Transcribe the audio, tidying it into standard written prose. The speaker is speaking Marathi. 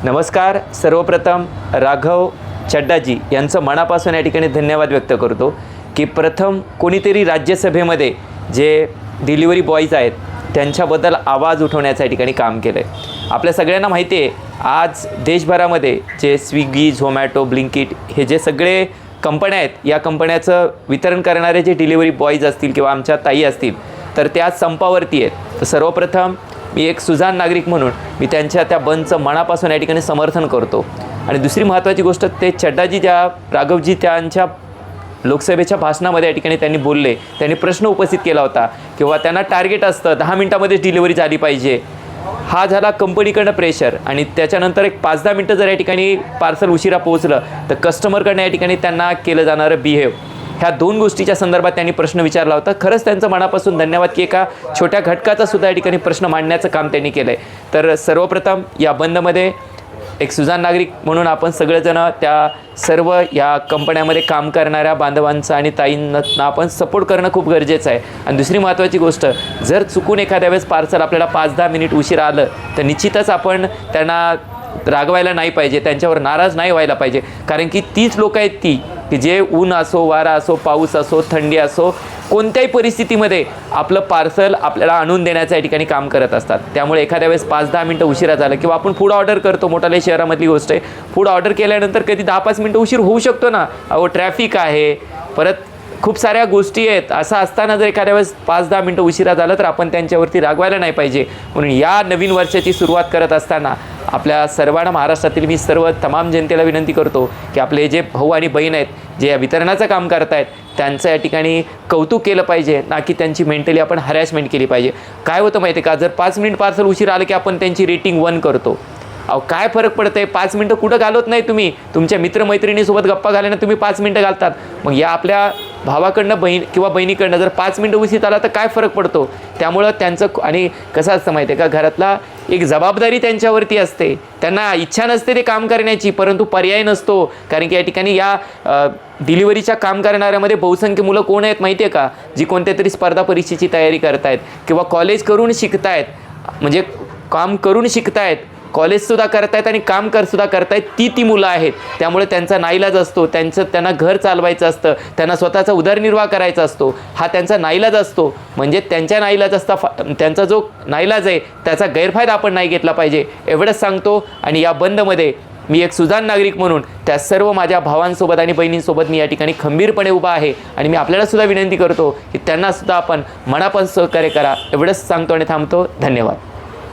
नमस्कार. सर्वप्रथम राघव चड्डाजी यांचं मनापासून या ठिकाणी धन्यवाद व्यक्त करतो की प्रथम कोणीतरी राज्यसभेमध्ये जे डिलिव्हरी बॉयज आहेत त्यांच्याबद्दल आवाज उठवण्याच्या ठिकाणी काम केलं आहे. आपल्या सगळ्यांना माहिती आहे आज देशभरामध्ये जे स्विगी, झोमॅटो, ब्लिंकिट हे जे सगळे कंपन्या आहेत, या कंपन्याचं वितरण करणारे जे डिलिव्हरी बॉयज असतील किंवा आमच्या ताई असतील तर त्या संपावरती आहेत. तर सर्वप्रथम मी एक सुजाण नागरिक म्हणून मी त्यांच्या त्या बंदचं मनापासून या ठिकाणी समर्थन करतो. आणि दुसरी महत्त्वाची गोष्ट, ते चड्डाजी राघवजी त्यांच्या लोकसभेच्या भाषणामध्ये या ठिकाणी त्यांनी बोलले, त्यांनी प्रश्न उपस्थित केला होता किंवा त्यांना टार्गेट असतं 10 मिनिटामध्येच डिलिव्हरी झाली पाहिजे. हा झाला कंपनीकडनं प्रेशर आणि त्याच्यानंतर एक 5-10 मिनटं जर या ठिकाणी पार्सल उशिरा पोहोचलं तर कस्टमरकडनं या ठिकाणी त्यांना केलं जाणारं बिहेव, ह्या दोन गोष्टीच्या संदर्भात त्यांनी प्रश्न विचारला होता. खरंच त्यांचं मनापासून धन्यवाद की एका छोट्या घटकाचा सुद्धा या ठिकाणी प्रश्न मांडण्याचं काम त्यांनी केलं आहे. तर सर्वप्रथम या बंदमध्ये एक सुजाण नागरिक म्हणून आपण सगळेजणं त्या सर्व या कंपन्यामध्ये काम करणाऱ्या बांधवांचं आणि ताईंना आपण सपोर्ट करणं खूप गरजेचं आहे. आणि दुसरी महत्त्वाची गोष्ट, जर चुकून एखाद्या वेळेस पार्सल आपल्याला 5-10 मिनिट उशीर आलं तर निश्चितच आपण त्यांना रागवायला नाही पाहिजे, त्यांच्यावर नाराज नाही व्हायला पाहिजे. कारण की तीच लोकं आहेत की जे ऊन असो, वारा असो, पाऊस असो, थंडी असो, कोणत्याही परिस्थितीमध्ये आपलं पार्सल आपल्याला आणून देण्याच्या या ठिकाणी काम करत असतात. त्यामुळे एखाद्या वेळेस 5-10 मिनटं उशिरा झालं किंवा आपण फूड ऑर्डर करतो, मोठाल्या शहरामधली गोष्ट आहे, फूड ऑर्डर केल्यानंतर कधी 10-5 मिनटं उशीर होऊ शकतो ना. ट्रॅफिक आहे, परत खूप साऱ्या गोष्टी आहेत. असं असताना जर एखाद्या वेळेस 5-10 मिनटं उशिरा झालं तर आपण त्यांच्यावरती रागवायला नाही पाहिजे. म्हणून या नवीन वर्षाची सुरुवात करत असताना आपल्या सर्वांना, महाराष्ट्रातील मी सर्व तमाम जनतेला विनंती करतो की आपले जे भाऊ आणि बहीण आहेत जे या वितरणाचं काम करत आहेत त्यांचं या ठिकाणी कौतुक केलं पाहिजे, ना की त्यांची मेंटली आपण हरॅसमेंट केली पाहिजे. काय होतं माहिती आहे का, जर 5 मिनिट पार्सल उशीर आलं की आपण त्यांची रेटिंग 1 करतो. काय फरक पडतं आहे, 5 मिनटं कुठं घालवत नाही तुम्ही. तुमच्या मित्रमैत्रिणीसोबत गप्पा घालण्यानं तुम्ही 5 मिनटं घालतात. मग या आपल्या भावाकडनं बहीण किंवा बहिणीकडनं जर 5 मिनटं उशीर आला तर काय फरक पडतो. त्यामुळं त्यांचं, आणि कसं असतं माहिती आहे का, घरातला एक जबाबदारी त्यांच्यावरती असते. त्यांना इच्छा नसते ते काम करण्याची, परंतु पर्याय नसतो. कारण की या ठिकाणी या डिलिव्हरीच्या काम करणाऱ्यामध्ये बहुसंख्य मुलं कोण आहेत माहिती आहे का, जी कोणत्या तरी स्पर्धा परीक्षेची तयारी करतायत किंवा कॉलेज करून शिकतायत, म्हणजे काम करून शिकतायत, कॉलेजसुद्धा करतायत आणि काम सुद्धा करतायत, ती मुलं आहेत. त्यामुळे त्यांचा नाईलाज असतो, त्यांना घर चालवायचं असतं, त्यांना स्वतःचा उदरनिर्वाह करायचा असतो, हा त्यांचा नाईलाज असतो. म्हणजे त्यांच्या नाईलाज त्यांचा जो नाईलाज आहे त्याचा गैरफायदा आपण नाही घेतला पाहिजे, एवढंच सांगतो. आणि या बंदमध्ये मी एक सुजाण नागरिक म्हणून त्या सर्व माझ्या भावांसोबत आणि बहिणींसोबत मी या ठिकाणी खंबीरपणे उभा आहे. आणि मी आपल्यालासुद्धा विनंती करतो की त्यांनासुद्धा आपण मनापासून सहकार्य करा, एवढंच सांगतो आणि थांबतो. धन्यवाद.